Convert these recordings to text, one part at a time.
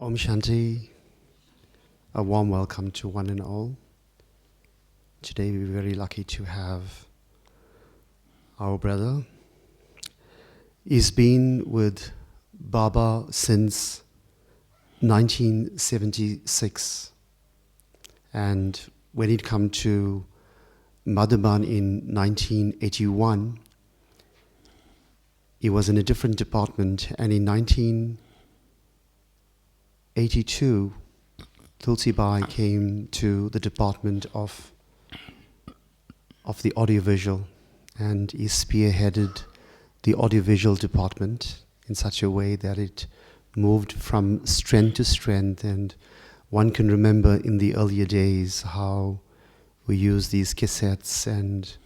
Om Shanti, a warm welcome to one and all. Today we're very lucky to have our brother. He's been with Baba since 1976, and when he'd come to Madhuban in 1981, he was in a different department, and in 1982, Tulsi Bai came to the department of the audiovisual, and he spearheaded the audiovisual department in such a way that it moved from strength to strength. And one can remember in the earlier days how we used these cassettes, and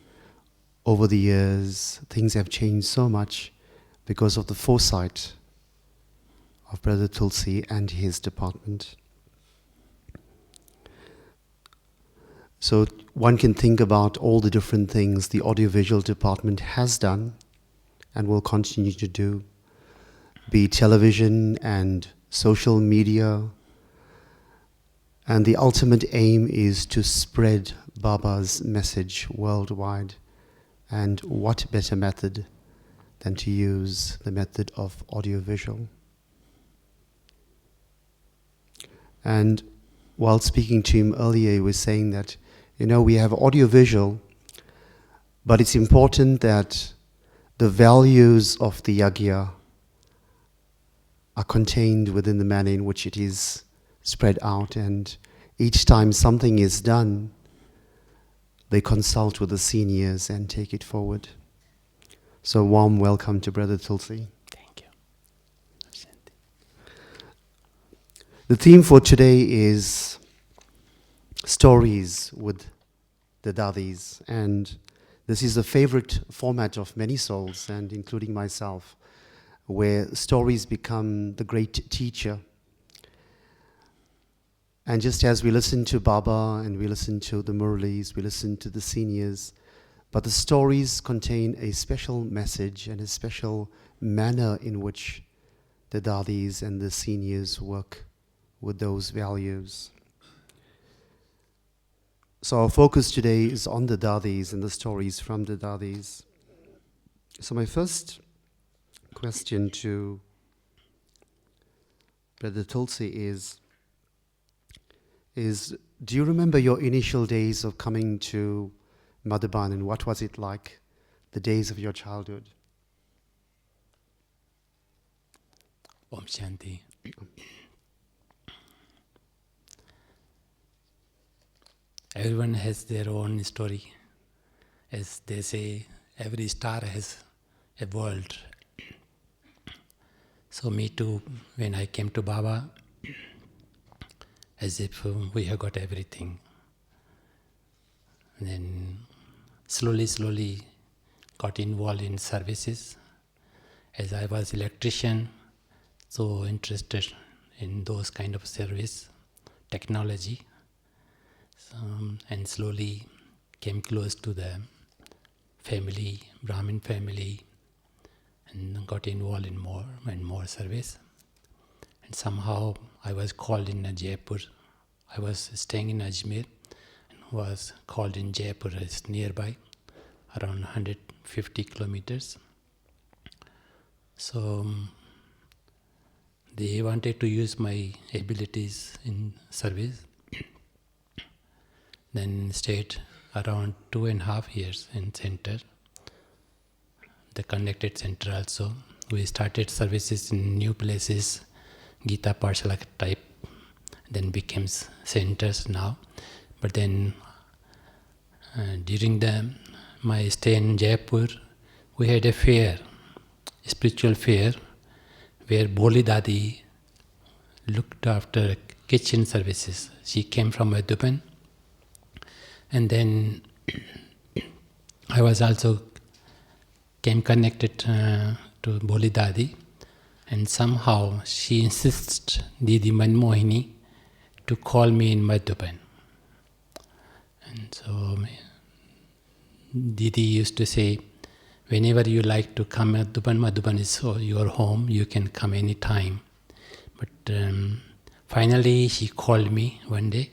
over the years things have changed so much because of the foresight of Brother Tulsi and his department. So one can think about all the different things the audiovisual department has done and will continue to do, be television and social media. And the ultimate aim is to spread Baba's message worldwide. And what better method than to use the method of audiovisual? And while speaking to him earlier, he was saying that, we have audiovisual, but it's important that the values of the Yagya are contained within the manner in which it is spread out. And each time something is done, they consult with the seniors and take it forward. So warm welcome to Brother Tulsi. Thank you. The theme for today is stories with the Dadis, and this is a favorite format of many souls, and including myself, where stories become the great teacher. And just as we listen to Baba and we listen to the Murlis, we listen to the seniors, but the stories contain a special message and a special manner in which the Dadis and the seniors work with those values. So our focus today is on the Dadis and the stories from the Dadis. So my first question to Brother Tulsi is do you remember your initial days of coming to Madhuban, and what was it like, the days of your childhood? Om Shanti. Everyone has their own story. As they say, every star has a world. So me too, when I came to Baba, as if we have got everything. And then slowly got involved in services. As I was electrician, so interested in those kind of service, technology. And slowly came close to the family, Brahmin family, and got involved in more and more service. And somehow I was called in Jaipur. I was staying in Ajmer and was called in Jaipur as nearby, around 150 kilometers. So they wanted to use my abilities in service. Then stayed around 2.5 years in center, the connected center also. We started services in new places, Gita Parshala type, then became centers now. But then during my stay in Jaipur, we had a fair, a spiritual fair, where Boli Dadi looked after kitchen services. She came from Madhuban. And then I was also came connected to Boli Dadi, and somehow she insists, Didi Manmohini, to call me in Madhuban. And so Didi used to say, whenever you like to come Madhuban, Madhuban is your home, you can come any time. But Finally, she called me one day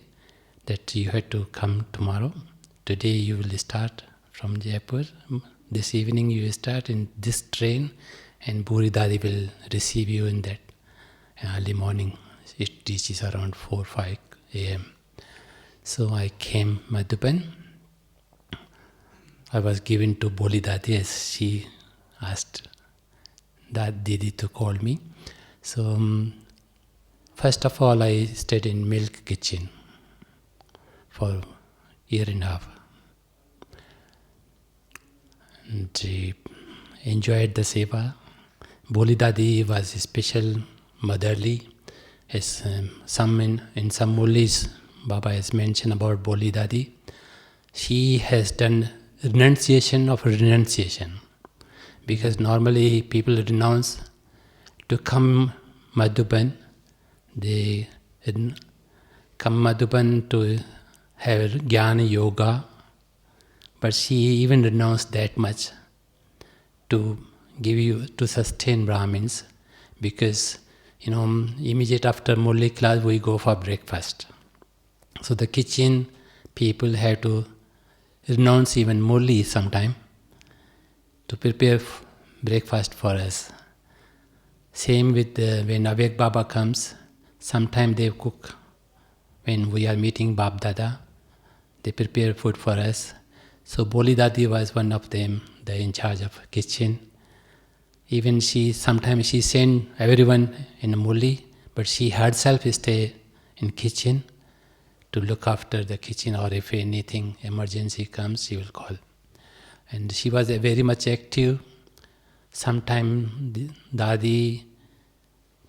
that you had to come tomorrow. Today you will start from Jaipur. This evening you will start in this train, and Buri Dadi will receive you in that early morning. It reaches around 4-5 a.m. So I came Madhuban. I was given to Boli Dadi as she asked that Didi to call me. So first of all, I stayed in milk kitchen for a year and a half. And enjoyed the seva. Boli Dadi was special, motherly. As in some Mullis, Baba has mentioned about Boli Dadi. She has done renunciation of renunciation. Because normally people renounce to come Madhuban. They come Madhuban to have Gyan Yoga. But she even renounced that much to sustain Brahmins, because immediate after Murli class we go for breakfast. So the kitchen people have to renounce even Murli sometime to prepare breakfast for us. Same with when Avek Baba comes, sometime they cook. When we are meeting Bab Dada, they prepare food for us. So Boli Dadi was one of them, the in charge of kitchen. Even sometimes she sent everyone in Murli, but she herself stay in kitchen to look after the kitchen, or if anything emergency comes, she will call. And she was very much active. Sometime Dadi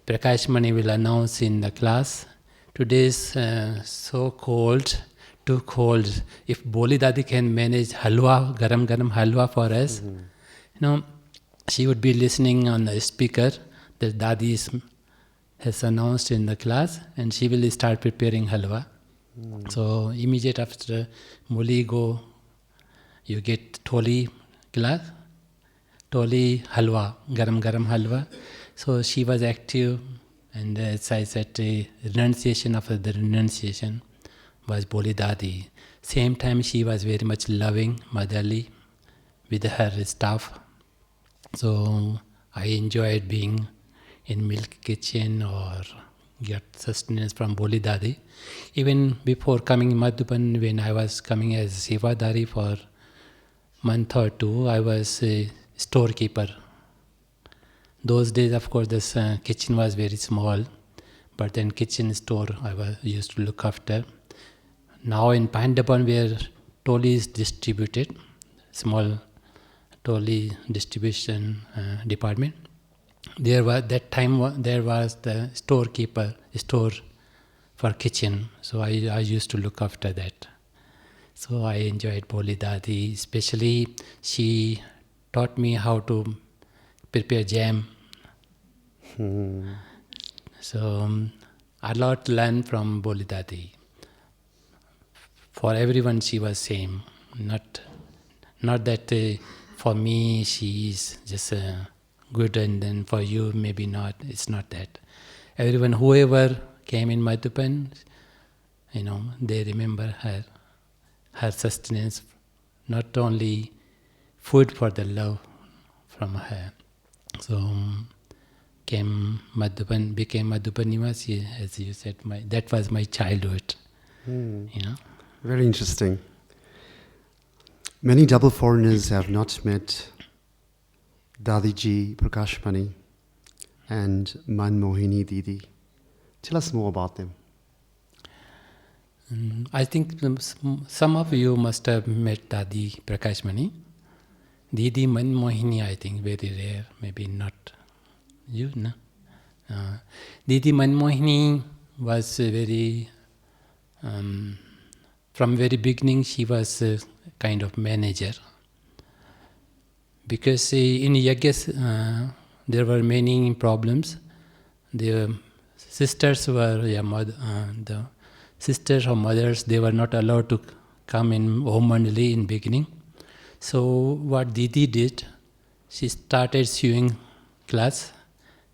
Prakash Mani will announce in the class, today is so cold, too cold. If Boli Dadi can manage halwa, garam halwa for us, she would be listening on the speaker that Dadi has announced in the class, and she will start preparing halwa. So immediate after Muli go, you get Toli class, Toli halwa, garam halwa. So she was active, and as I said, the renunciation after the renunciation was Boli Dadi. Same time she was very much loving, motherly with her staff. So I enjoyed being in milk kitchen or get sustenance from Boli Dadi. Even before coming Madhuban, when I was coming as Sevadari for a month or two, I was a storekeeper. Those days, of course, this kitchen was very small, but then kitchen store I used to look after. Now in Pandapan, where Toli is distributed, small Toli distribution department, there was the storekeeper store for kitchen. So I used to look after that. So I enjoyed Boli Dadi, especially she taught me how to prepare jam. So a lot learned from Boli Dadi. For everyone she was same. Not that for me she is just good and then for you maybe not. It's not that. Everyone, whoever came in Madhuban, they remember her sustenance, not only food for the love from her. So became Madhuban Nivasi, as you said. That was my childhood. Very interesting. Many double foreigners have not met Dadiji Prakashmani and Manmohini Didi. Tell us more about them. I think some of you must have met Dadi Prakashmani. Didi Manmohini, I think, very rare, maybe not you, no? Didi Manmohini was very, from very beginning she was a kind of manager. Because in Yagyas there were many problems. The sisters were, the sisters or mothers, they were not allowed to come in Om Mandali in beginning. So what Didi did, she started sewing class.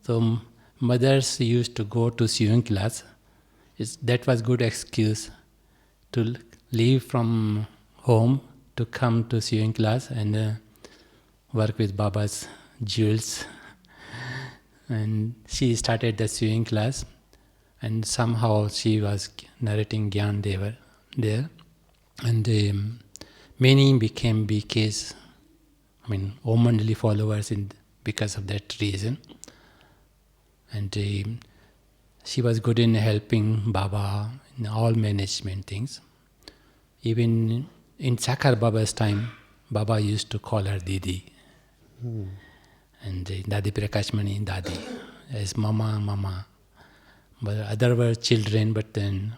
So mothers used to go to sewing class that was good excuse to leave from home to come to sewing class and work with Baba's jewels. And she started the sewing class, and somehow she was narrating Gyan there. And many became BKs, Om followers because of that reason. And she was good in helping Baba in all management things. Even in Sakar Baba's time, Baba used to call her Didi. And Dadi Prakashmani, Dadi, as Mama. But other were children, but then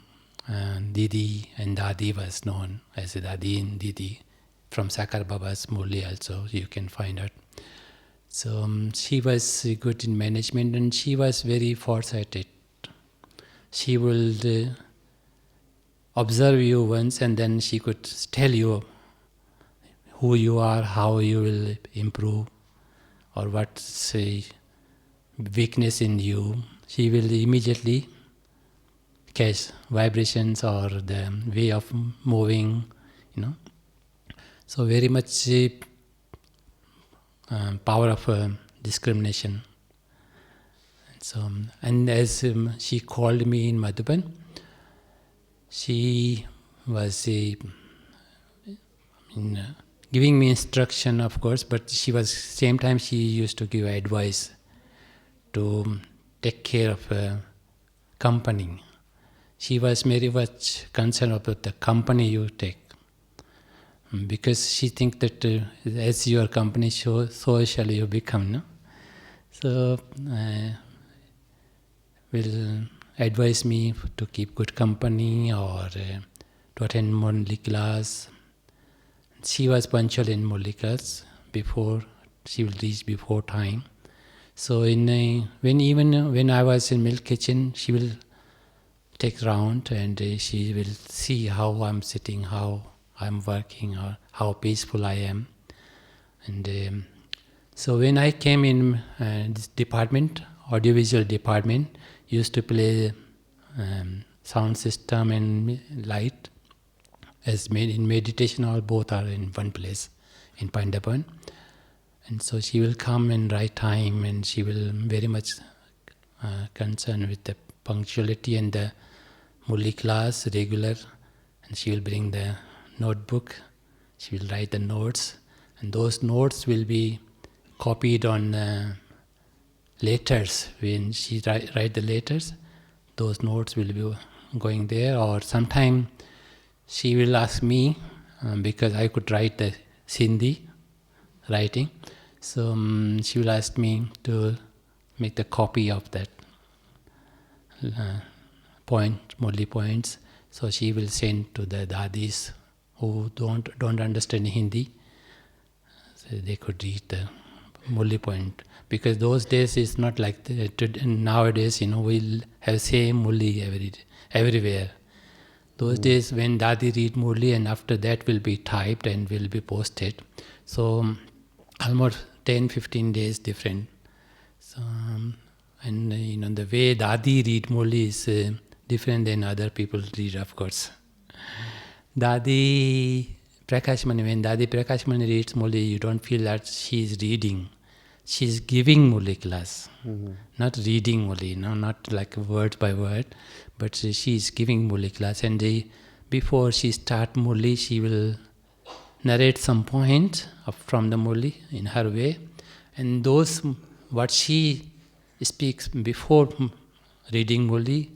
Didi and Dadi was known as Dadi and Didi. From Sakar Baba's Murli also you can find out. So she was good in management, and she was very foresighted. She will observe you once, and then she could tell you who you are, how you will improve, or what's a weakness in you. She will immediately catch vibrations or the way of moving, So very much power of discrimination. So, and as she called me in Madhuban, she was giving me instruction, of course, but same time she used to give advice to take care of company. She was very much concerned about the company you take, because she thinks that as your company shows, so shall you become. No? So will advise me to keep good company or to attend Murli class. She was punctual in Murli class before she will reach before time. So when I was in milk kitchen, she will take round and she will see how I'm sitting, how I'm working, or how peaceful I am. And so when I came in this department, audiovisual department, used to play sound system and light. As in meditation, all both are in one place in Pandapan. And so she will come in right time, and she will very much concerned with the punctuality and the Murli class regular. And she will bring the notebook, she will write the notes, and those notes will be copied on letters. When she write the letters, those notes will be going there. Or sometime she will ask me, because I could write the Sindhi writing, so she will ask me to make the copy of that Murli points. So she will send to the Dadis who don't understand Hindi, so they could read the Murli point. Because those days it's not like nowadays, we'll have same Murli everywhere. Those days when Dadi read Murli, and after that will be typed and will be posted. So almost 10-15 days different. So and the way Dadi read Murli is different than other people read, of course. Dadi Prakashmani, when Dadi Prakashmani reads Murli, you don't feel that she is reading. She is giving Murli class, not reading Murli, not like word by word, but she is giving Murli class. And before she start Murli, she will narrate some point from the Murli in her way. And those, what she speaks before reading Murli,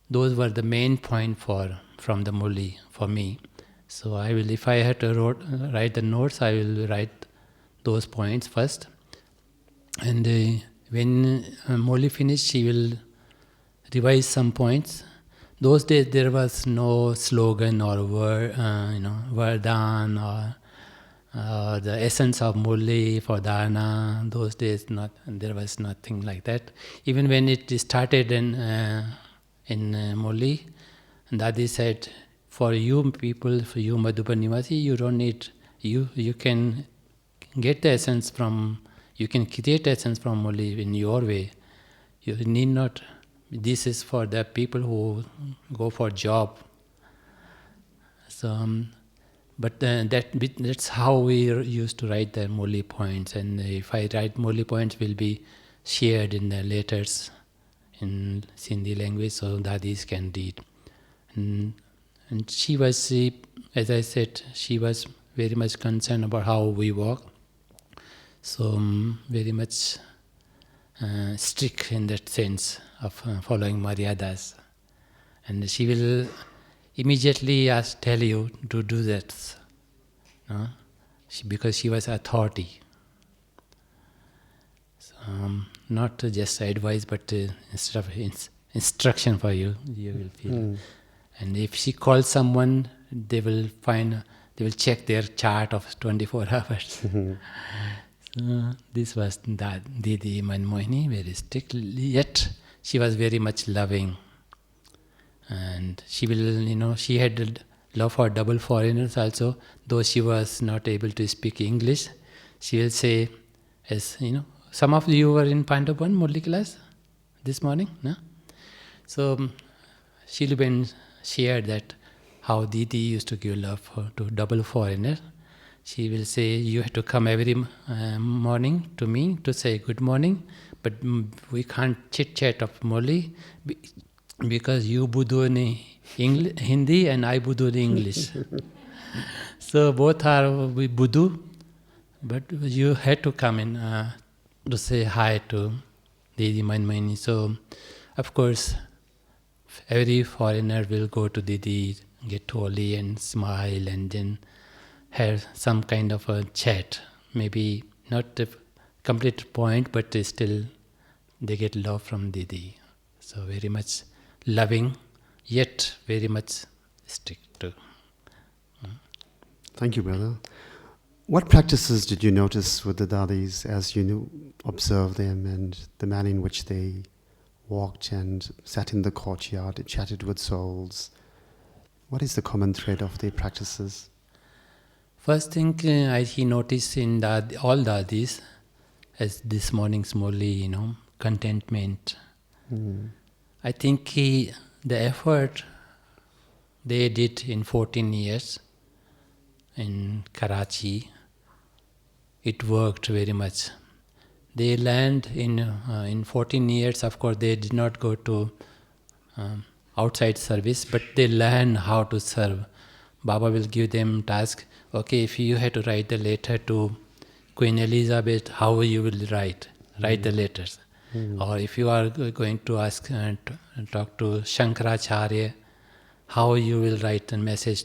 those were the main point from the Murli for me. So if I had to write the notes, I will write those points first. And when Murli finished, she will revise some points. Those days there was no slogan or word, Vardhan or the essence of Murli for Dharna. Those days there was nothing like that. Even when it started in Murli, Dadi said, for you people, for you Madhuban Nivasi, you don't need, you can get the essence from, you can create essence from Murli in your way. You need not This is for the people who go for job. So, that's how we used to write the Murli points. And if I write Murli points, will be shared in the letters in Sindhi language, so Dadis can read. And she was, as I said, she was very much concerned about how we walk. So very much strict in that sense of following Maryadas. And she will immediately tell you to do that, no? Because she was authority. So, not just advice, but instead of instruction for you, you will feel. And if she calls someone, they will check their chart of 24 hours. So this was Didi Manmohini, very strict, yet she was very much loving. And she will, she had love for double foreigners also, though she was not able to speak English. She will say, as some of you were in Pandavan Murli class this morning, no? So Shilben shared that how Didi used to give love to double foreigner. She will say, you have to come every morning to me to say good morning, but we can't chit-chat of Murli because you budu in Hindi and I budu in English. So both are we budu, but you had to come in to say hi to Didi Manmohini. So, of course, every foreigner will go to Didi, get holy and smile, and then have some kind of a chat. Maybe not a complete point, but still they get love from Didi. So very much loving, yet very much strict too. Thank you, brother. What practices did you notice with the Dadis as you observed them and the manner in which they walked and sat in the courtyard, chatted with souls? What is the common thread of their practices? First thing he noticed in all Dadis, as this morning's Murli, contentment. I think the effort they did in 14 years in Karachi, it worked very much. They learned in 14 years, of course, they did not go to outside service, but they learned how to serve. Baba will give them task. Okay, if you had to write the letter to Queen Elizabeth, how you will write the letters. Or if you are going to ask and talk to Shankaracharya, how you will write a message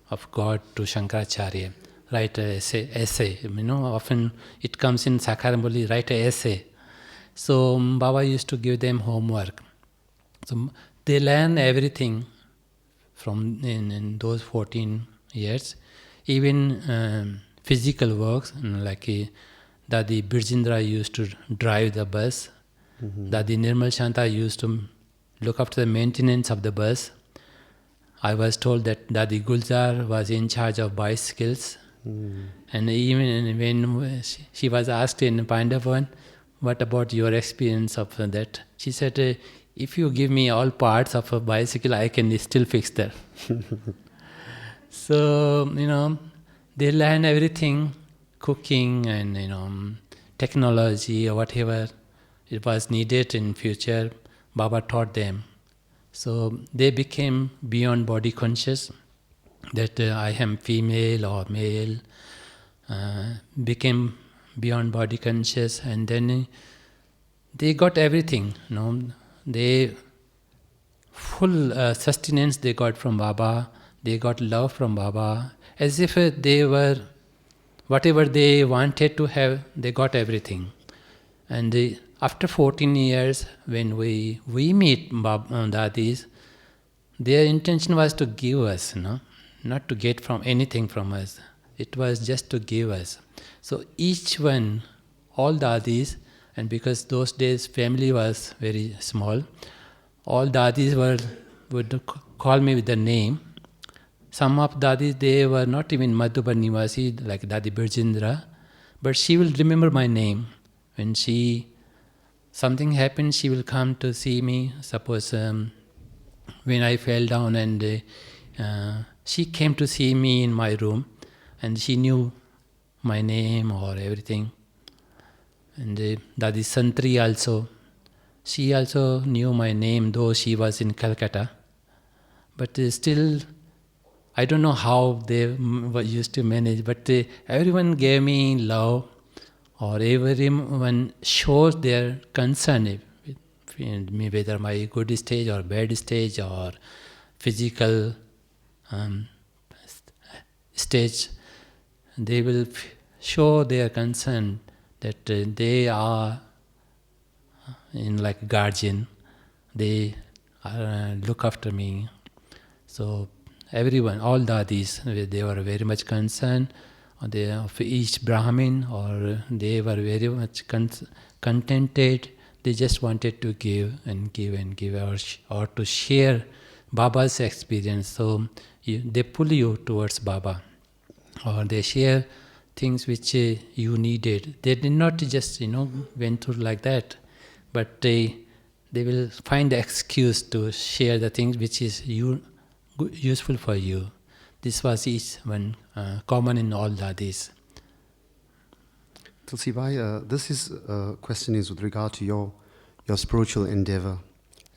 of God to Shankaracharya. Write an essay. Often it comes in Sakaramuli, write an essay. So Baba used to give them homework. So they learn everything from in those 14 years. Even physical works, like Dadi Birjindra used to drive the bus. Dadi Nirmal Shanta used to look after the maintenance of the bus. I was told that Dadi Gulzar was in charge of bicycles. And even when she was asked in Pandavan, what about your experience of that? She said, if you give me all parts of a bicycle, I can still fix that. So, they learn everything, cooking and, technology or whatever it was needed in future, Baba taught them. So they became beyond body conscious, that I am female or male, became beyond body conscious, and then they got everything, they full sustenance they got from Baba, they got love from Baba, as if they were, whatever they wanted to have, they got everything. And after 14 years, when we meet Dadis, their intention was to give us, not to get from anything from us. It was just to give us. So each one, all Dadis, and because those days family was very small, all Dadis would call me with the name. Some of Dadis, they were not even Madhuban Nivasi, like Dadi Birjindra, but she will remember my name when she something happens, she will come to see me. Suppose when I fell down, and she came to see me in my room, and she knew my name or everything. And Dadi Santri also, she also knew my name, though she was in Calcutta. But still, I don't know how they used to manage, but everyone gave me love, or everyone shows their concern with me, whether my good stage or bad stage or physical stage. They will show their concern that they are in like guardian. They look after me. So everyone, all dadis, they were very much concerned of each Brahmin, or they were very much contented. They just wanted to give and give and give, or to share Baba's experience. So they pull you towards Baba, or they share things which you needed. They did not just went through like that, but they will find the excuse to share the things which is useful for you. This was each one common in all dadis. Tulsi Bhai, this question is with regard to your spiritual endeavor,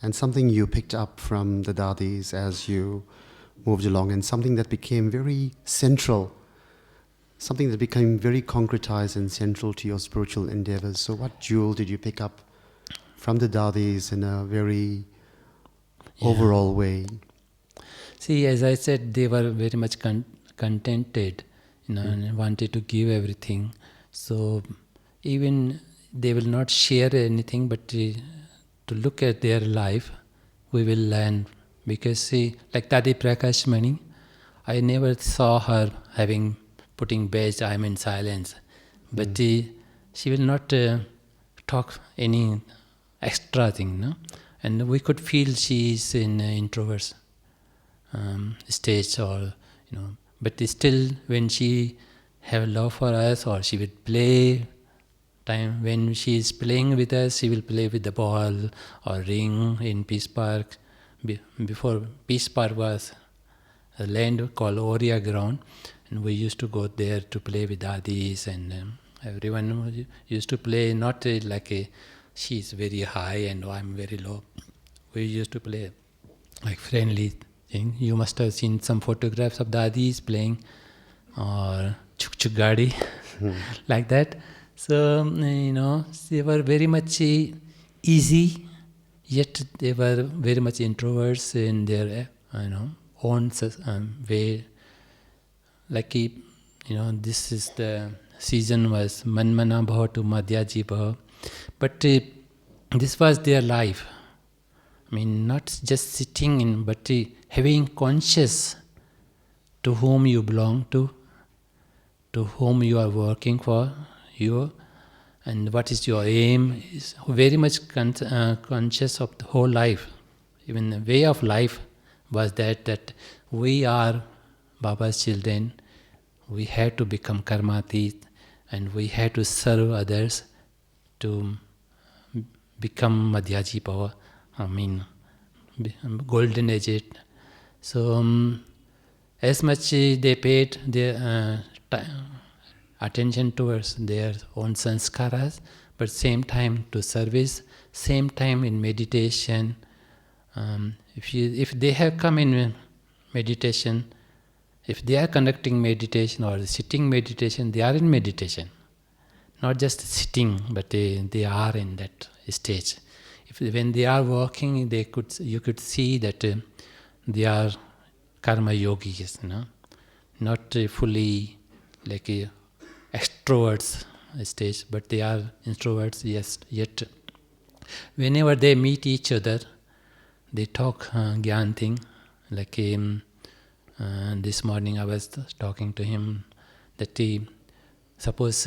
and something you picked up from the dadis as you moved along, and something that became very central, something that became very concretized and central to your spiritual endeavors. So what jewel did you pick up from the dadis in a very overall way? See, as I said, they were very much contented, and wanted to give everything. So even they will not share anything, but to look at their life, we will learn. Because see, like Dadi Prakash Mani, I never saw her putting badge, I'm in silence. But she will not talk any extra thing, no? And we could feel she is in introvert stage, or but still when she have love for us, or she would play time when she is playing with us, she will play with the ball or ring in Peace Park. Before Peace Park was a land called Oria Ground, and we used to go there to play with dadis, and everyone used to play, not she is very high and I'm very low. We used to play like friendly thing. You must have seen some photographs of dadis playing, or chuk chuk gadi, like that. So they were very much easy, yet they were very much introverts in their own way. Like this is the season was manmana bhav to madhyaji bhav, but this was their life. I mean, not just sitting in, but having conscious to whom you belong to whom you are working for, and what is your aim, is very much conscious of the whole life. Even the way of life was that we are Baba's children, we have to become karmatit, and we have to serve others to become madhyaji power, golden age. So as much they paid their attention towards their own sanskaras, but same time to service, same time in meditation. If they have come in meditation, if they are conducting meditation or sitting meditation, they are in meditation. Not just sitting, but they are in that stage. When they are walking, you could see that they are karma yogis, not fully like extroverts stage, but they are introverts. Yes, yet whenever they meet each other, they talk Gyan thing. Like this morning, I was talking to him that suppose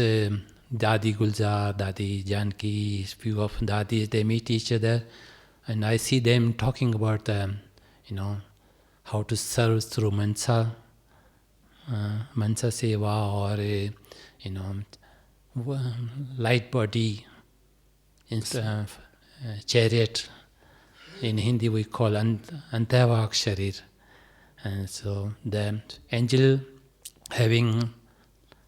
Dadi Gulzar, Dadi Janki, few of Dadis, they meet each other, and I see them talking about how to serve through mansa seva, or light body chariot. In Hindi we call Antavak Sharir. And so the angel having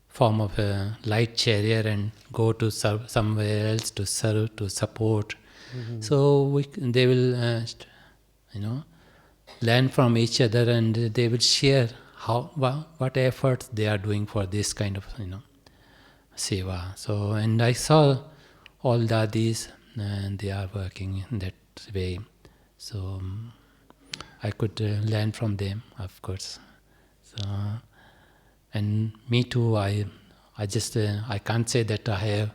form of a light chariot and go to serve somewhere else to serve, to support. So they will, learn from each other, and they will share what efforts they are doing for this kind of, seva. So, and I saw all dadis, and they are working in that way. So I could learn from them, of course. So, and me too. I just I can't say that I have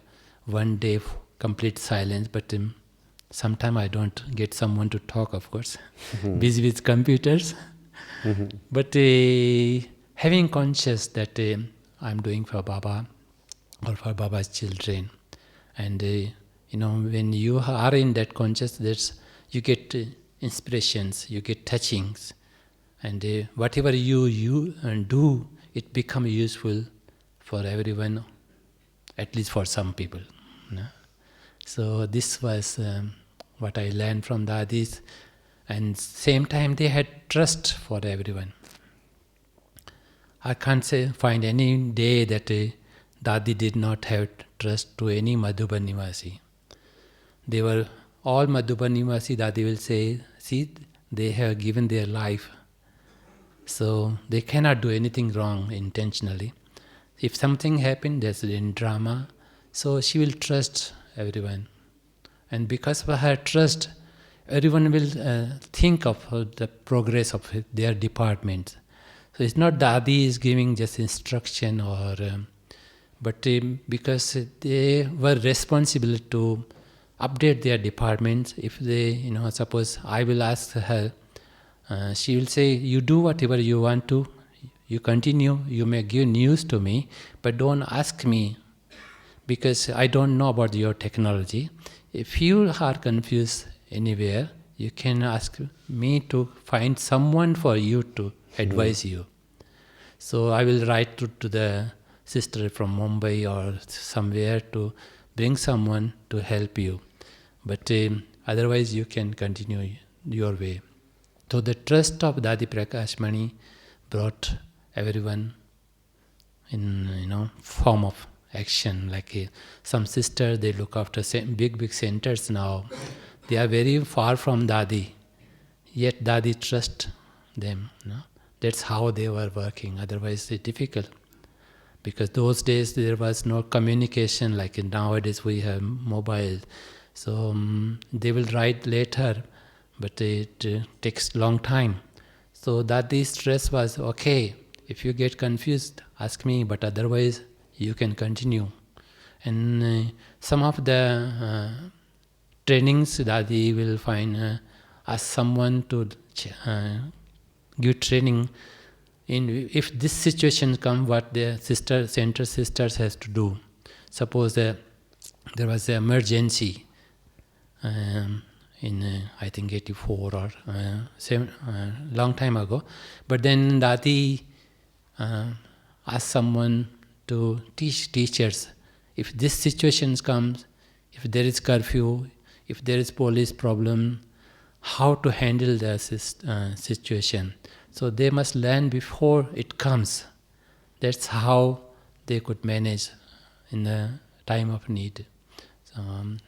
one day of complete silence, but sometimes I don't get someone to talk. Of course, busy with computers. But having conscious that I'm doing for Baba or for Baba's children, and when you are in that consciousness, you get inspirations, you get touchings, and whatever you do, it becomes useful for everyone, at least for some people. So this was what I learned from Dadis, and same time they had trust for everyone. I can't find any day that Dadi did not have trust to any Madhuban Nivasi. They were all Madhuban Nivasi, Dadi will say, see, they have given their life. So they cannot do anything wrong intentionally. If something happened, there's in drama, so she will trust everyone. And because of her trust, everyone will think of the progress of their department. So it's not Dadi is giving just instruction or, but because they were responsible to update their departments. If they, suppose I will ask her, she will say, you do whatever you want to, you continue, you may give news to me, but don't ask me because I don't know about your technology. If you are confused anywhere, you can ask me to find someone for you to advise you. So I will write to the sister from Mumbai or somewhere to bring someone to help you. But otherwise you can continue your way. So the trust of Dadi Prakashmani brought everyone in form of action. Like some sisters, they look after big centers now. They are very far from Dadi, yet Dadi trust them. That's how they were working. Otherwise, it's difficult. Because those days there was no communication like nowadays we have mobile. So they will write later, but it takes long time. So Dadi's stress was, okay, if you get confused, ask me, but otherwise you can continue. And some of the trainings Dadi will find, ask someone to give training in if this situation comes, what the center sisters has to do. Suppose there was an emergency in I think 84 or long time ago, but then Dadi asked someone to teach teachers, if this situation comes, if there is curfew, if there is police problem, how to handle the situation. So they must learn before it comes. That's how they could manage in the time of need. So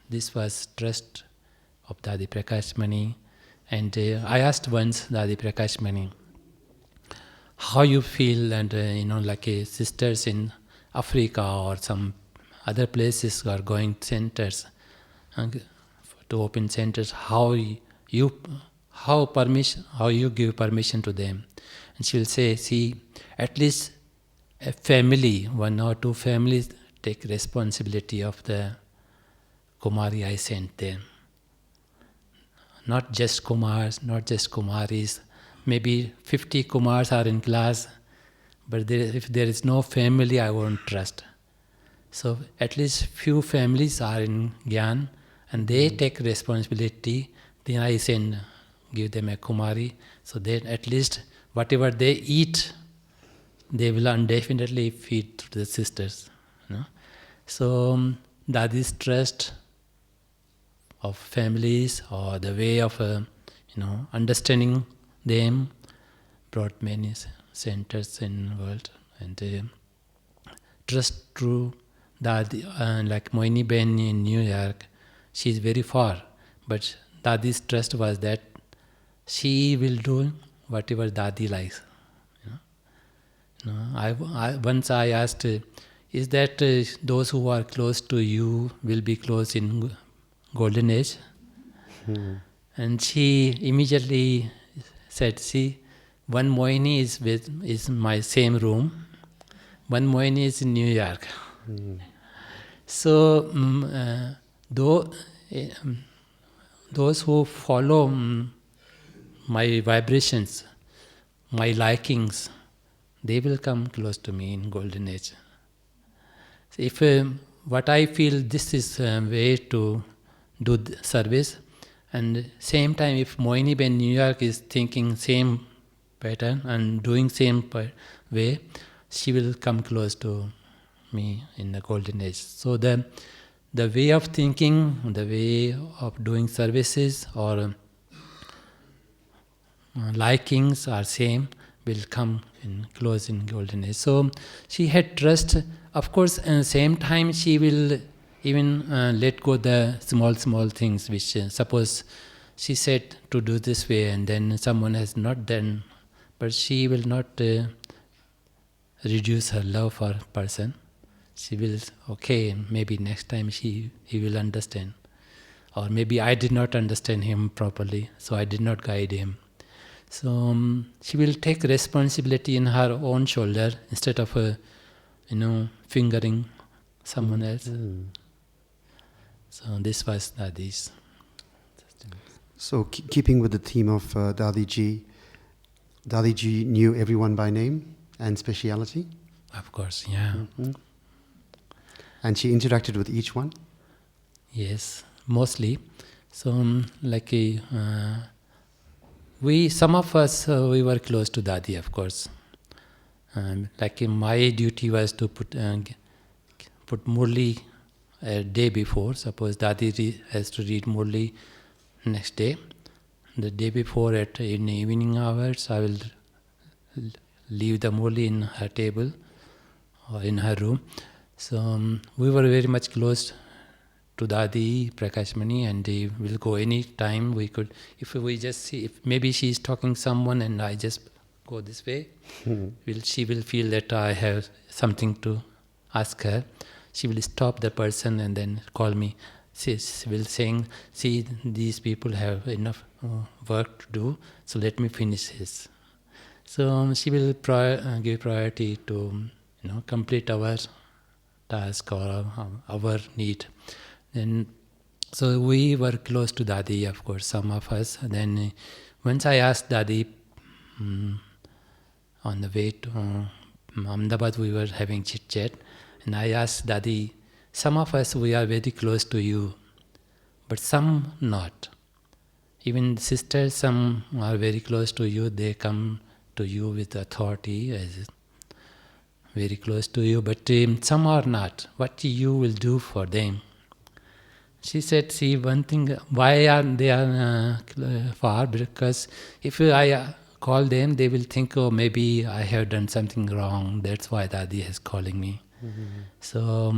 this was trust of Dadi Prakashmani. And I asked once Dadi Prakashmani, how you feel, and like sisters in Africa or some other places are going centers to open centers, how you give permission to them. And she will say, see, at least a family, 1 or 2 families take responsibility of the Kumari I sent them. Not just Kumars, not just Kumaris. Maybe 50 Kumars are in class, but if there is no family, I won't trust. So at least few families are in Gyan, and they take responsibility. Then I give them a Kumari, so that at least whatever they eat, they will indefinitely feed to the sisters. So Dadi's trust of families or the way of understanding them, brought many centers in the world. And trust through Dadi, like Moini Ben in New York, she is very far, but Dadi's trust was that she will do whatever Dadi likes. Once I asked, is that those who are close to you will be close in golden age? And she immediately said, see, one Moini is my same room, one Moini is in New York. So those who follow my vibrations, my likings, they will come close to me in golden age. So if what I feel, this is a way to do service, and same time if Moini Ben New York is thinking same pattern and doing same way, she will come close to me in the golden age. So the way of thinking, the way of doing services or likings are same, will come in close in golden age. So she had trust. Of course, at the same time she will even let go the small things which suppose she said to do this way and then someone has not done, but she will not reduce her love for person. She will, okay, maybe next time he will understand. Or maybe I did not understand him properly, so I did not guide him. So she will take responsibility in her own shoulder instead of, fingering someone else. So this was Dadi's. So keeping with the theme of Dadiji knew everyone by name and speciality? Of course, yeah. And she interacted with each one? Yes, mostly. So some of us, we were close to Dadi, of course. My duty was to put Murli a day before. Suppose Dadi has to read Murli next day. The day before, in the evening hours, I will leave the Murli in her table or in her room. So we were very much close to Dadi Prakashmani, and they will go any time we could. If we just see, if maybe she is talking someone and I just go this way, she will feel that I have something to ask her. She will stop the person and then call me. She will saying, see, these people have enough work to do, so let me finish this. So she will give priority to complete our task or our need. Then, so we were close to Dadi, of course, some of us. Then once I asked Dadi, on the way to Ahmedabad, we were having chit-chat, and I asked Dadi, some of us, we are very close to you, but some not. Even sisters, some are very close to you, they come to you with authority, as very close to you, but some are not. What you will do for them? She said, see, one thing, why are they far? Because if I call them, they will think, oh, maybe I have done something wrong. That's why Dadi is calling me. So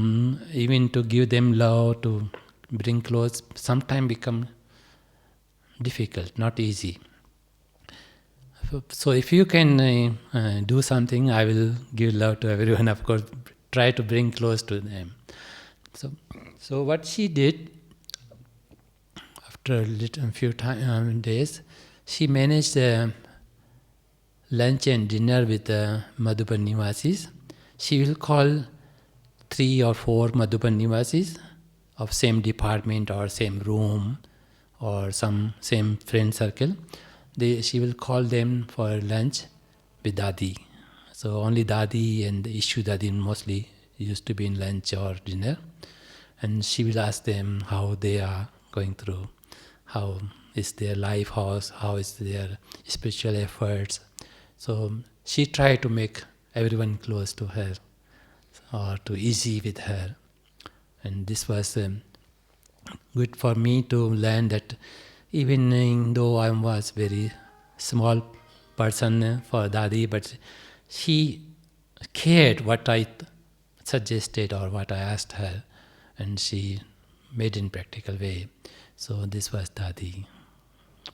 even to give them love, to bring close, sometimes become difficult, not easy. So if you can do something, I will give love to everyone. Of course, try to bring close to them. So what she did, after a few days, she managed lunch and dinner with the Madhuban Nivasis. She will call 3 or 4 Madhuban Nivasis of same department or same room or some same friend circle. She will call them for lunch with Dadi. So only Dadi and the Ishu Dadi mostly used to be in lunch or dinner. And she will ask them how they are going through, how is their life, how is their spiritual efforts. So she tried to make everyone close to her or to easy with her. And this was good for me to learn that even though I was very small person for Dadi, but she cared what I suggested or what I asked her, and she made in practical way. So this was Dadi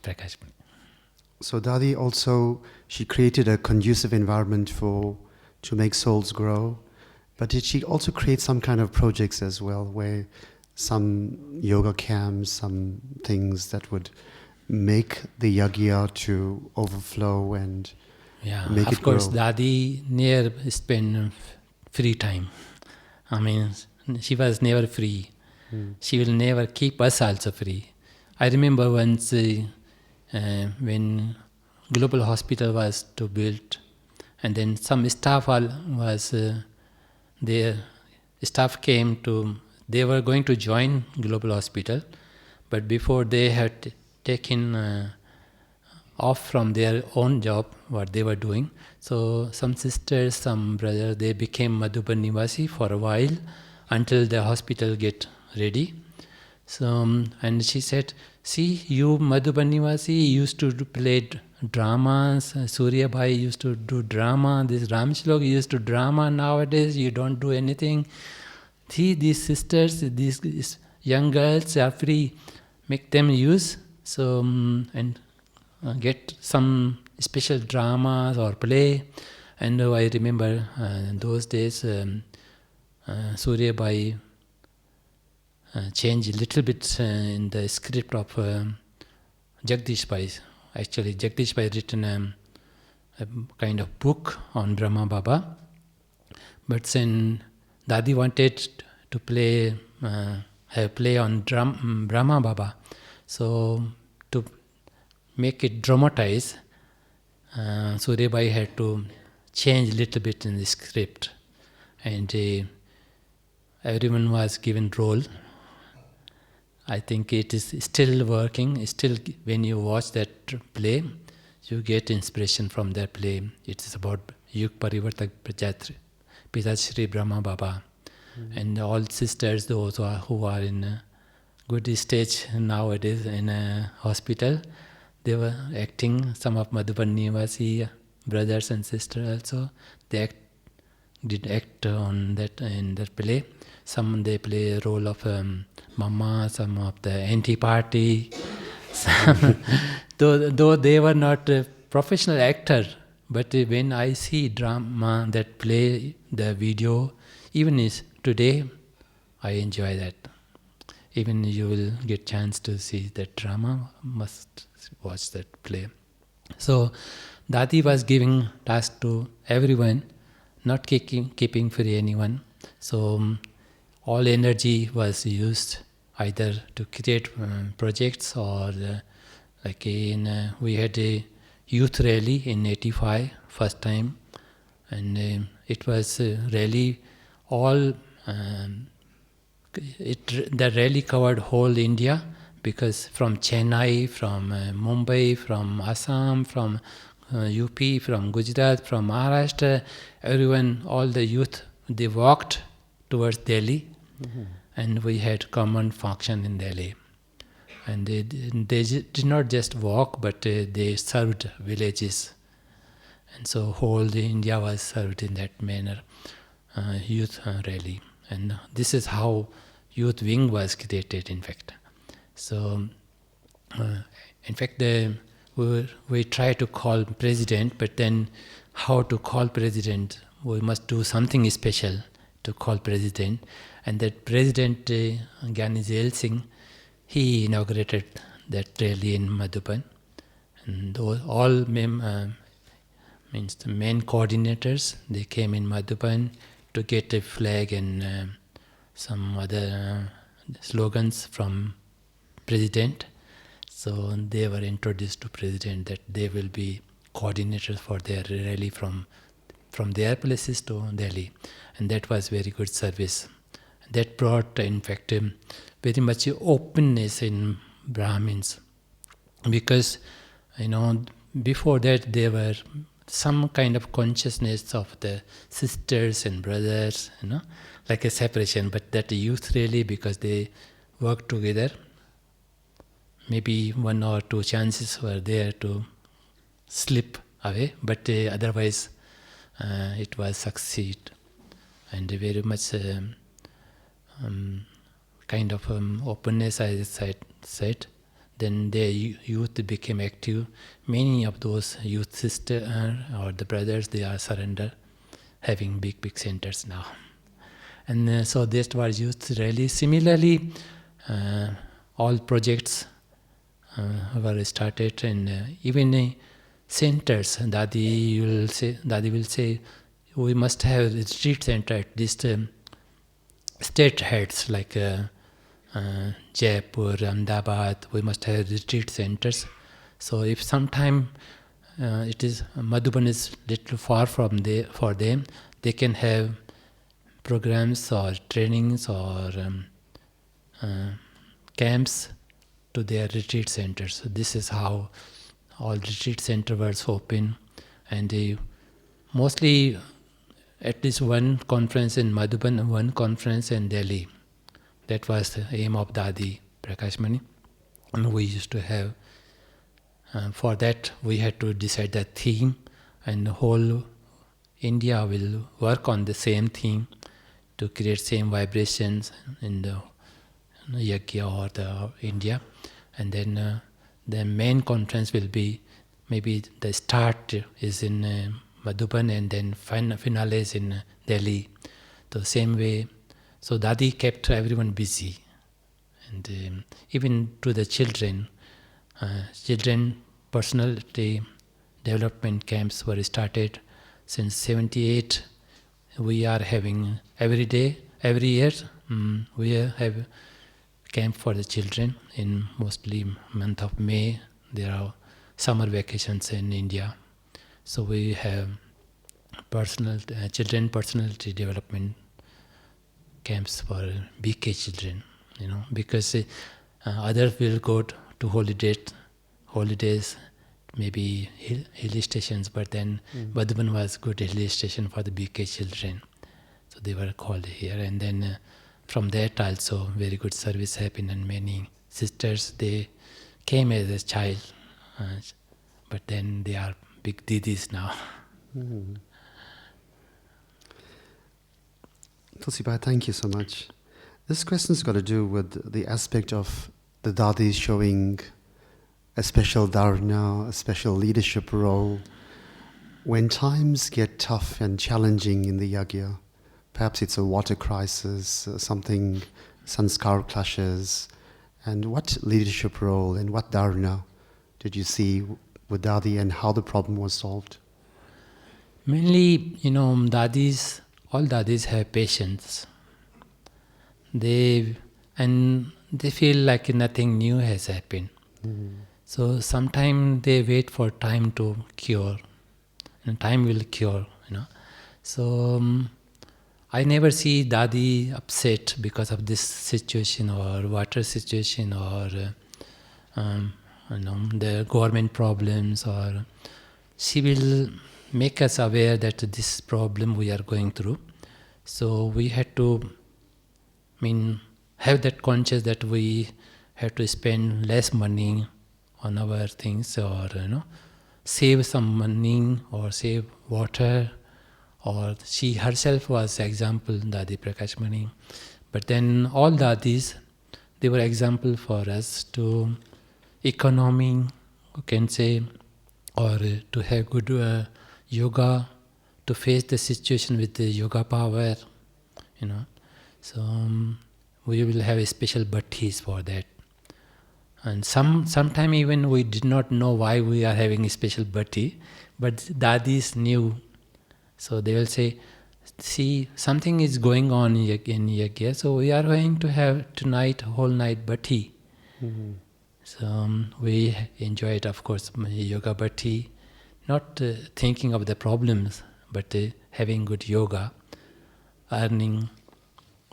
Prakash. So Dadi also, she created a conducive environment to make souls grow, but did she also create some kind of projects as well, where some yoga camps, some things that would make the Yagya to overflow and make it grow? Of course, Dadi never spent free time. I mean, she was never free. She will never keep us also free. I remember once when global hospital was to build, and then some staff was there. Staff came to. They were going to join global hospital, but before they had taken off from their own job, what they were doing. So some sisters, some brothers, they became Madhuban Nivasi for a while until the hospital get ready. So and she said, "See, you Madhuban Nivasi used to play dramas. Surya Bhai used to do drama. This Ram Shlok used to drama. Nowadays you don't do anything. See, these sisters, these young girls are free. Make them use and get some special dramas or play." And I remember those days Surya Bhai changed a little bit in the script of Jagdish Bhai. Actually, Jagdish Bhai written a kind of book on Brahma Baba. But then Dadi wanted to play on Brahma Baba. So to make it dramatize, Surya Bhai had to change a little bit in the script. And everyone was given role. I think it is still working. Still, when you watch that play, you get inspiration from that play. It is about Yug Parivartak Pitashri Brahma Baba. And all sisters, those who are in a good stage nowadays in a hospital, they were acting. Some of Madhuban Nivasi brothers and sisters also, they did act on that in that play. Some they play a role of mama, some of the anti-party. Though they were not a professional actor, but when I see drama, that play, the video, even is today, I enjoy that. Even you will get chance to see that drama, must watch that play. So Dadi was giving task to everyone, not keeping free anyone. So all energy was used either to create projects or we had a youth rally in 85 first time, and it was rally all the rally covered whole India, because from Chennai, from Mumbai, from Assam, from UP, from Gujarat, from Maharashtra, everyone, all the youth, they walked towards Delhi. And we had common function in Delhi. And they did not just walk, but they served villages. And so whole India was served in that manner, youth rally. And this is how youth wing was created, in fact. So, in fact, we try to call president, but then how to call president? We must do something special to call president. And that President Gyan Singh, he inaugurated that rally in Madhuban. And all means the main coordinators, they came in Madhuban to get a flag and some other slogans from President. So they were introduced to President that they will be coordinators for their rally from their places to Delhi. And that was very good service. That brought, in fact, very much openness in Brahmins, because before that there were some kind of consciousness of the sisters and brothers, like a separation. But that youth really, because they work together. Maybe 1 or 2 chances were there to slip away, but otherwise it was succeed, and very much kind of openness, as I said. Then their youth became active. Many of those youth sisters or the brothers, they are surrender, having big centers now. And so that was used really. Similarly, all projects were started, and even centers. Dadi will say, we must have a retreat center at least. State heads like Jaipur, Ahmedabad, we must have retreat centers. So if sometime it is Madhuban is little far from there for them, they can have programs or trainings or camps to their retreat centers. So this is how all retreat center was open, and mostly at least one conference in Madhuban, one conference in Delhi. That was the aim of Dadi Prakashmani. And we used to have, for that we had to decide the theme, and the whole India will work on the same theme to create same vibrations in the Yagya or the India. And then the main conference will be, maybe the start is in Madhuban and then finale is in Delhi. The same way. So Dadi kept everyone busy. And even to the children personality development camps were started since 78. We are having every year, we have camp for the children in mostly month of May. There are summer vacations in India. So we have children personality development camps for BK children, because others will go to holidays, maybe hill stations, but then Madhuban was good hill station for the BK children. So they were called here, and then from that also very good service happened, and many sisters, they came as a child, but then they are big didis now. Tulsi Bhai, thank you so much. This question's got to do with the aspect of the Dadis showing a special dharna, a special leadership role when times get tough and challenging in the Yagya. Perhaps it's a water crisis, something, sanskar clashes. And what leadership role and what dharna did you see with Dadi, and how the problem was solved? Mainly, all Dadis have patience. They feel like nothing new has happened. So sometimes they wait for time to cure, and time will cure. So I never see Dadi upset because of this situation or water situation or the government problems, or she will make us aware that this problem we are going through. So we had to have that conscious that we have to spend less money on our things, or save some money or save water. Or she herself was example, Dadi Prakashmani. But then all Dadis, they were example for us to economy, you can say, or to have good yoga, to face the situation with the yoga power, So we will have a special bhattis for that. And sometime even we did not know why we are having a special bhatti, but Dadis knew. So they will say, see, something is going on in Yagya, so we are going to have tonight, whole night bhatti. So we enjoyed, of course, yoga bhatti, not thinking of the problems, but having good yoga, earning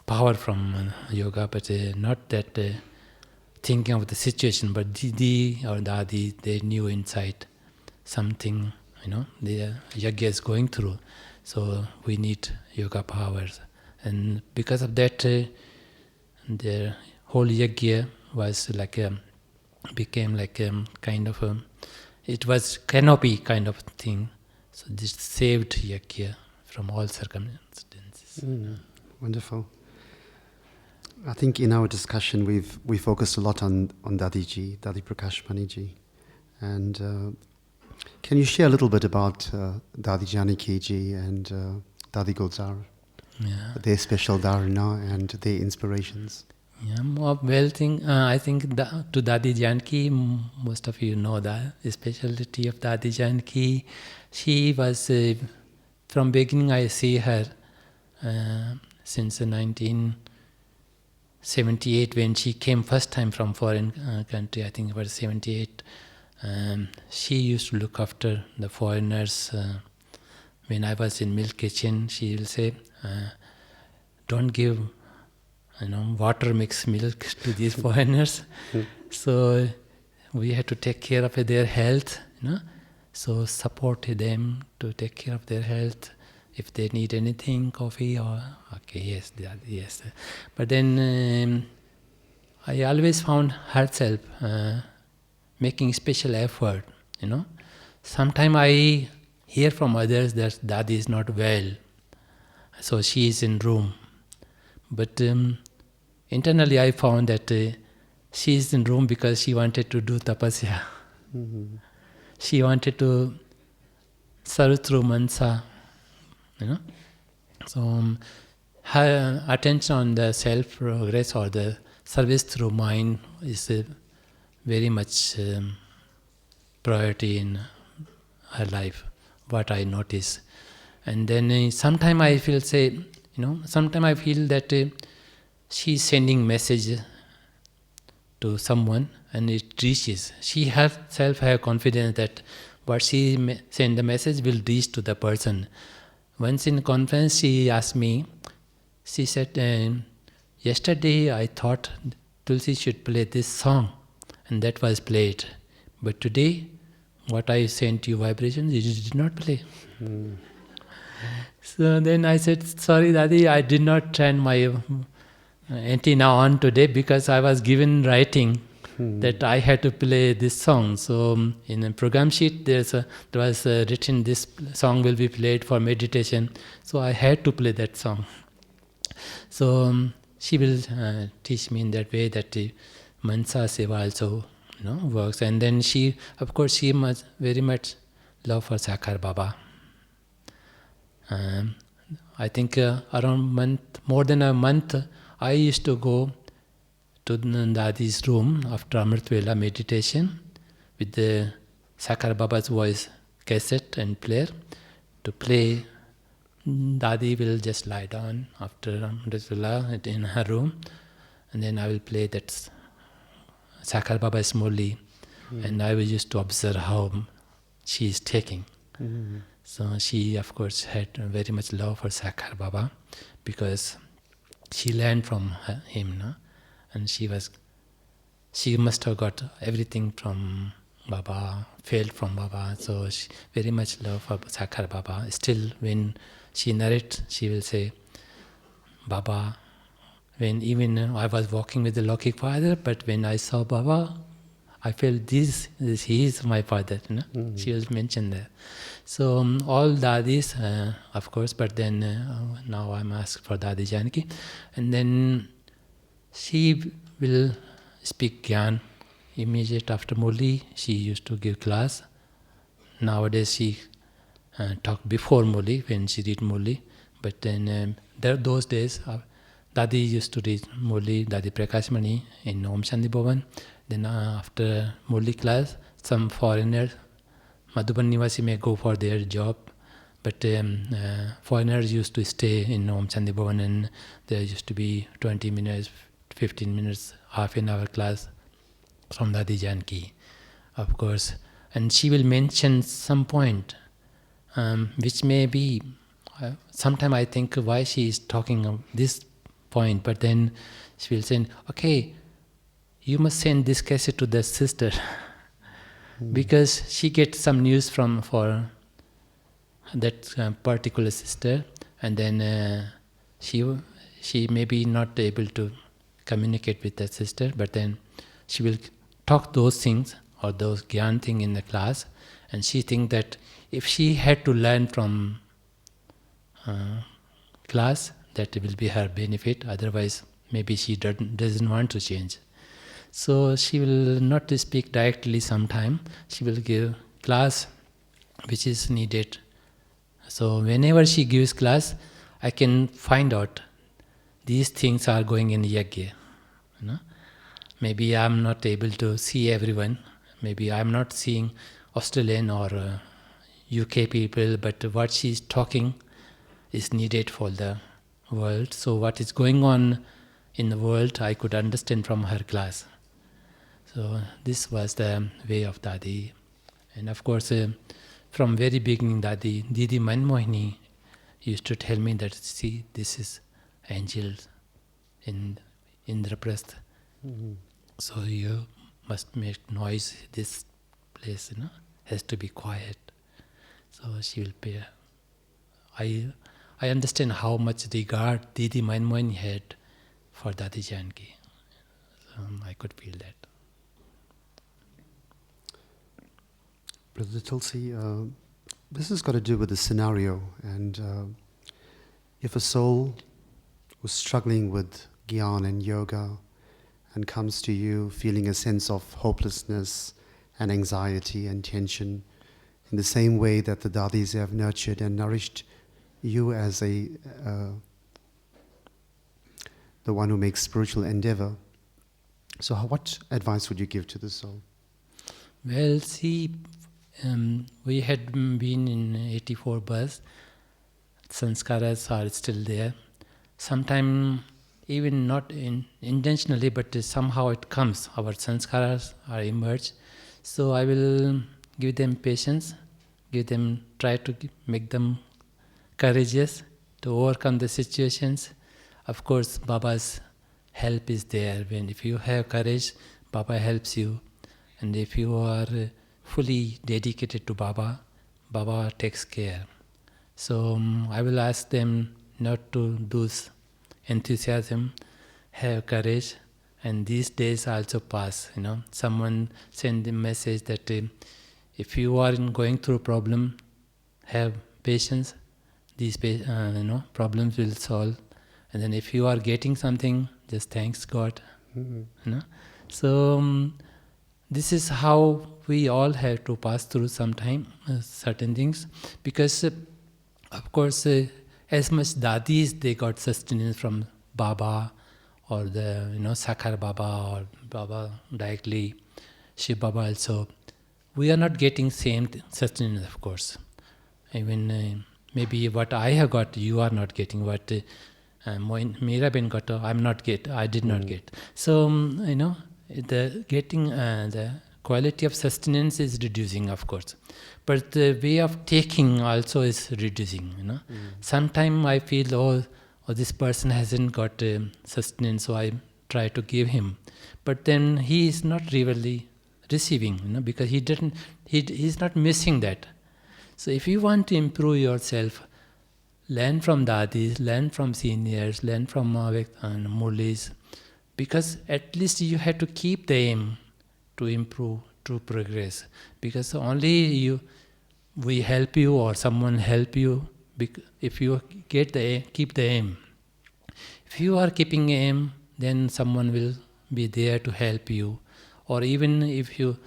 power from yoga, but not that thinking of the situation, but Didi or Dadi, they knew inside something, the Yagya is going through. So we need yoga powers. And because of that, their whole Yagya was like became like a kind of a, it was canopy kind of thing. So this saved Yagya from all circumstances. Wonderful. I think in our discussion we focused a lot on Dadiji, Dadi Prakash Maniji. And can you share a little bit about Dadi Janaki Ji and Dadi Gulzar? Yeah. Their special dharana and their inspirations. Yeah, I think to Dadi Janki, most of you know the specialty of Dadi Janki. She was, from beginning I see her since 1978 when she came first time from foreign country, I think it was 78. She used to look after the foreigners. When I was in milk kitchen, she will say, don't give water mixed milk to these foreigners. So we had to take care of their health, So support them to take care of their health. If they need anything, coffee or, okay, yes, yes. But then I always found herself making special effort, Sometimes I hear from others that Dadi is not well, so she is in room. But internally I found that she is in room because she wanted to do tapasya. She wanted to serve through mansa, So her attention on the self-progress or the service through mind is very much priority in her life, what I notice. And then sometimes I feel sometimes I feel that she's sending message to someone and it reaches. She herself has confidence that what she send the message will reach to the person. Once in conference she asked me, she said, yesterday I thought Tulsi should play this song and that was played. But today, what I sent you vibrations, you did not play. So then I said, sorry Dadi, I did not turn my antenna on today because I was given writing that I had to play this song. So in a program sheet there was written this song will be played for meditation. So I had to play that song. So she will teach me in that way that Mansa Seva also works. And then she must very much love for Sakhar Baba. I think around more than a month, I used to go to Dadi's room after Amrit Vela meditation with the Sakhar Baba's voice cassette and player to play. Dadi will just lie down after Amrit Vela in her room, and then I will play that Sakhar Baba's Murli, and I will used to observe how she is taking. So she, of course, had very much love for Sakhar Baba because she learned from him, and she must have got everything from Baba, felt from Baba. So she very much love for Sakhar Baba. Still, when she narrates, she will say, Baba, when even I was walking with the Lokik father, but when I saw Baba, I felt he is my father. She will mention that. So all Dadis, of course, but then now I'm asked for Dadi Janaki. And then she will speak Gyan. Immediate after Murli, she used to give class. Nowadays she talk before Murli, when she read Murli. But then those days, Dadi used to read Murli, Dadi Prakash Mani in Om Shanti Bhavan. Then after Murli class, some foreigners, Madhuban Nivasi may go for their job, but foreigners used to stay in Om Shanti Bhavan, and there used to be 20 minutes, 15 minutes, half an hour class from Dadi Janki, of course. And she will mention some point, which may be, sometimes I think why she is talking of this point, but then she will say, okay, you must send this cassette to the sister, because she gets some news for that particular sister, and then she may be not able to communicate with the sister, but then she will talk those things or those Gyan thing in the class, and she think that if she had to learn from class, that will be her benefit. Otherwise, maybe she doesn't want to change. So she will not speak directly sometime. She will give class which is needed. So whenever she gives class, I can find out these things are going in Yagya. Maybe I'm not able to see everyone. Maybe I'm not seeing Australian or UK people, but what she's talking is needed for the world. So what is going on in the world, I could understand from her class. So this was the way of Dadi. And of course, from very beginning, Didi Manmohini used to tell me that, see, this is angels in Indraprastha. Mm-hmm. So you must make noise. This place, has to be quiet. So she will pay. I understand how much regard Didi Manmohini had for Dadi Janki. So I could feel that. Brother Tulsi, this has got to do with the scenario, and if a soul was struggling with Gyan and Yoga and comes to you feeling a sense of hopelessness and anxiety and tension, in the same way that the Dadis have nurtured and nourished you as the one who makes spiritual endeavor, so what advice would you give to the soul? Well, see, we had been in 84 bus. Sanskaras are still there. Sometimes even not intentionally, but somehow it comes. Our sanskaras are emerged. So I will give them patience, try to make them courageous to overcome the situations. Of course, Baba's help is there. If you have courage, Baba helps you. And if you are fully dedicated to Baba, Baba takes care. So I will ask them not to lose enthusiasm, have courage, and these days also pass. Someone sent a message that if you are going through a problem, have patience. These problems will solve. And then if you are getting something, just thanks God. Mm-hmm. So this is how we all have to pass through sometime certain things, because of course as much Dadis they got sustenance from Baba or the Sakhar Baba or Baba directly, Shiv Baba also. We are not getting same sustenance, of course. Even maybe what I have got, you are not getting. What Meera Ben got, I did not get. So the getting the quality of sustenance is reducing, of course, but the way of taking also is reducing. Sometimes I feel, oh, this person hasn't got sustenance, so I try to give him, but then he is not really receiving, because he's not missing that. So if you want to improve yourself, learn from Dadis, learn from seniors, learn from Murlis, because at least you have to keep the aim to improve, to progress. Because only we help you or someone help you if you keep the aim. If you are keeping aim, then someone will be there to help you. Or even if you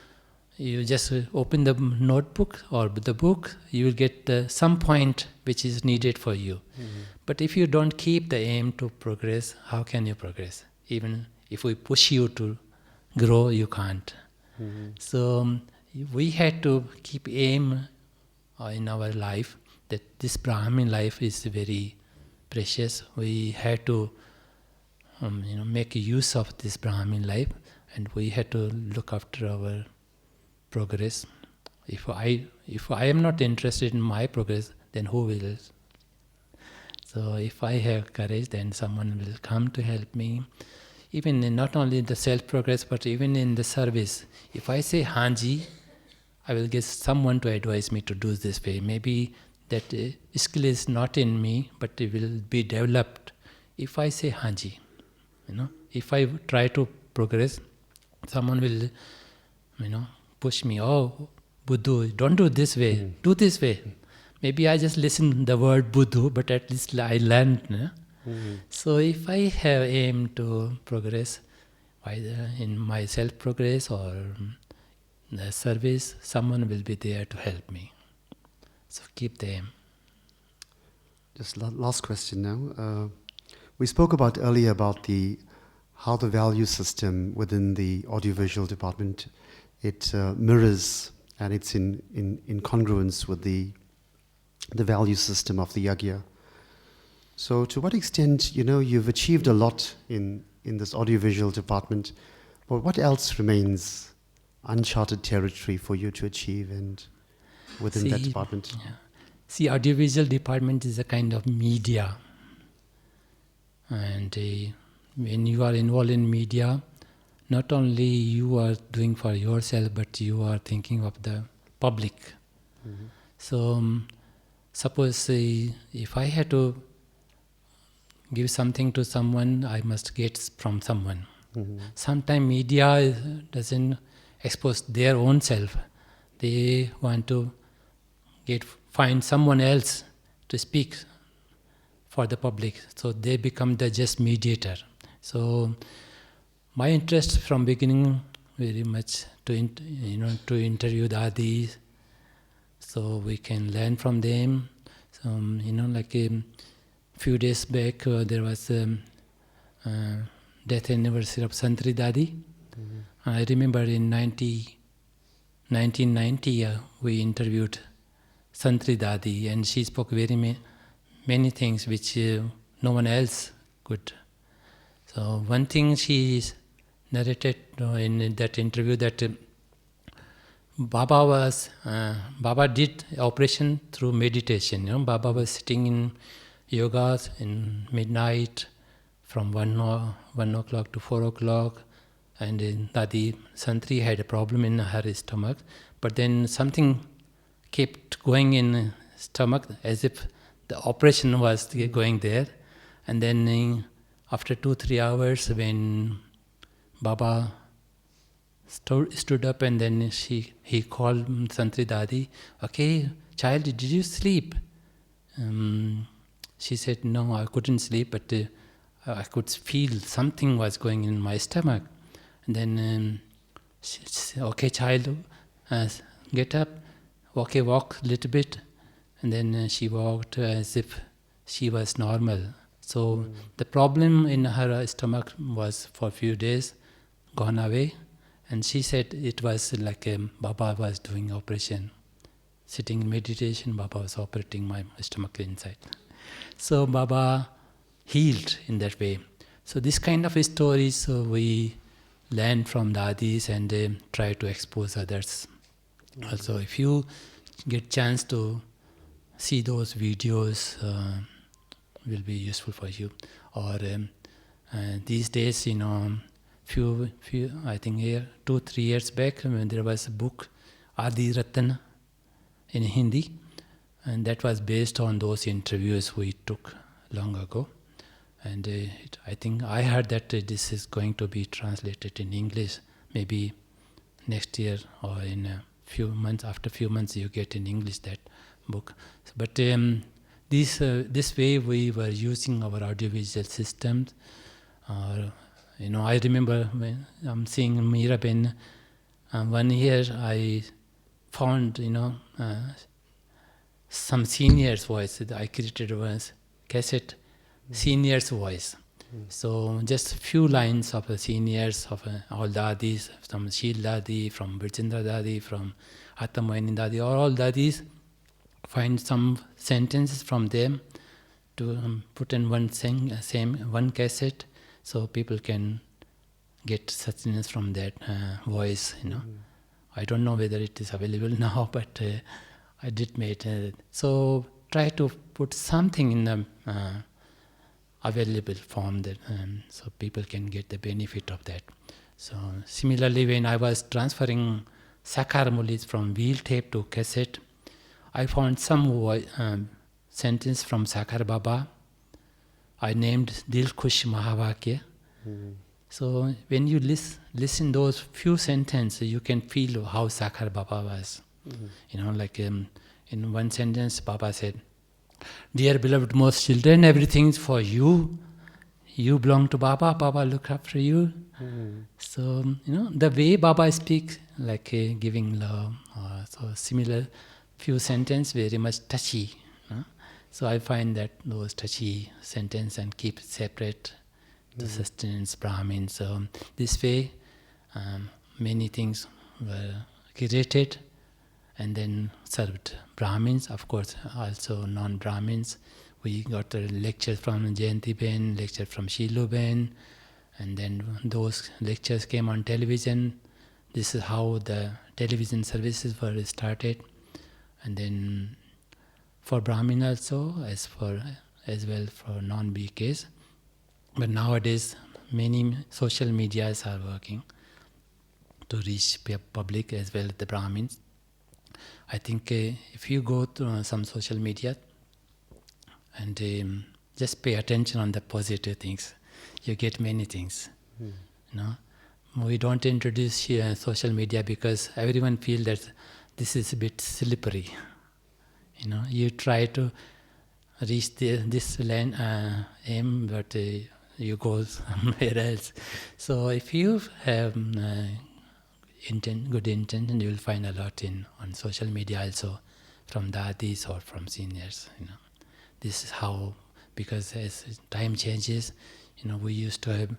just open the notebook or the book, you will get some point which is needed for you. Mm-hmm. But if you don't keep the aim to progress, how can you progress? Even if we push you to grow, you can't. Mm-hmm. So we had to keep aim in our life, that this Brahmin life is very precious. We had to make use of this Brahmin life, and we had to look after our progress. If I am not interested in my progress, then who will? So if I have courage, then someone will come to help me. Even in not only in the self-progress, but even in the service. If I say Hanji, I will get someone to advise me to do this way. Maybe that skill is not in me, but it will be developed if I say Hanji. If I try to progress, someone will, push me. Oh, Buddhu, don't do this way. Do this way. Maybe I just listen the word Buddhu, but at least I learned. So if I have aim to progress, either in my self-progress or the service, someone will be there to help me. So keep the aim. Just last question now. We spoke about earlier about how the value system within the audiovisual department, it mirrors and it's in congruence with the value system of the Yagya. So to what extent, you've achieved a lot in this audiovisual department, but what else remains uncharted territory for you to achieve and within that department? Yeah. See, audiovisual department is a kind of media. And when you are involved in media, not only you are doing for yourself, but you are thinking of the public. So suppose if I had to give something to someone, I must get from someone. Sometimes media doesn't expose their own self. They want to find someone else to speak for the public. So they become the just mediator. So my interest from beginning very much to interview the Dadis, so we can learn from them. So like a few days back there was death anniversary of Santri Dadi. I remember in 1990 we interviewed Santri Dadi, and she spoke very many things which no one else could. So one thing she narrated in that interview that Baba did operation through meditation. Baba was sitting in yoga in midnight from 1 o'clock to 4 o'clock, and Dadi Santri had a problem in her stomach, but then something kept going in stomach as if the operation was going there. And then after 2-3 hours, when Baba stood up, and then he called Santri Dadi, "Okay, child, did you sleep?" She said, "No, I couldn't sleep, but I could feel something was going in my stomach." And then she said, "Okay, child, get up, walk a little bit." And then she walked as if she was normal. So the problem in her stomach was for a few days gone away. And she said it was like Baba was doing operation. Sitting in meditation, Baba was operating my stomach inside. So Baba healed in that way. So this kind of stories we learn from Dadis and try to expose others. Also, if you get chance to see those videos, will be useful for you. Or these days, few I think 2-3 years back, when there was a book, Adi Ratan, in Hindi, and that was based on those interviews we took long ago. And I think I heard that this is going to be translated in English, maybe next year or in a few months. After a few months, you get in English that book. But this way we were using our audiovisual systems. I remember when I'm seeing Meeraben, 1 year I found, some senior's voice. I created a cassette, senior's voice. So just a few lines of the seniors, of all Dadis, from Shil Dadi, from Birchandra Dadi, from Atamoyini Dadi, all Dadis, find some sentences from them to put in one cassette, so people can get sustenance from that voice. I don't know whether it is available now, but I did make it. So try to put something in the available form that so people can get the benefit of that. So similarly, when I was transferring Sakar Mulis from wheel tape to cassette, I found some sentence from Sakar Baba. I named Dil Khush Mahavakya. So when you listen those few sentences, you can feel how Sakhar Baba was. Like in one sentence, Baba said, "Dear beloved most children, everything is for you. You belong to Baba. Baba look after you." So the way Baba speaks, like giving love, so similar few sentences, very much touchy. So I find that those touchy sentence and keep it separate to sustenance Brahmins. So this way, many things were curated and then served Brahmins, of course, also non-Brahmins. We got a lecture from Jayanti Ben, lecture from Shilu Ben, and then those lectures came on television. This is how the television services were started. And then for Brahmin also, as well for non-BKs. But nowadays, many social medias are working to reach public as well as the Brahmins. I think if you go to some social media and just pay attention on the positive things, you get many things. We don't introduce social media because everyone feels that this is a bit slippery. You try to reach this aim, but you go somewhere else. So if you have good intention, you will find a lot on social media also, from dadis or from seniors. This is how, because as time changes, we used to have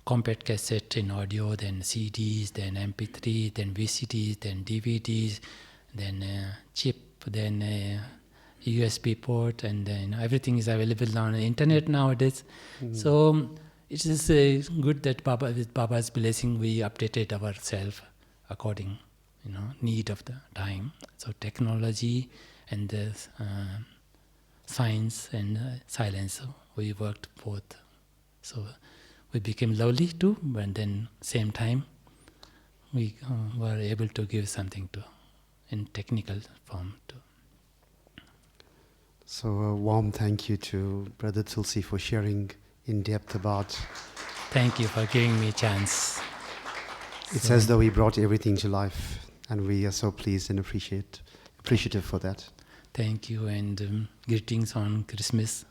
compact cassette in audio, then CDs, then MP3, then VCDs, then DVDs, then chip, then USB port, and then everything is available on the internet nowadays. So it is good that with Baba's blessing, we updated ourselves according, need of the time. So technology and the science and silence, we worked both. So we became lovely too, but then same time we were able to give something in technical form too. So a warm thank you to Brother Tulsi for sharing in depth about. Thank you for giving me a chance. It's as though he brought everything to life, and we are so pleased and appreciative for that. Thank you, and greetings on Christmas.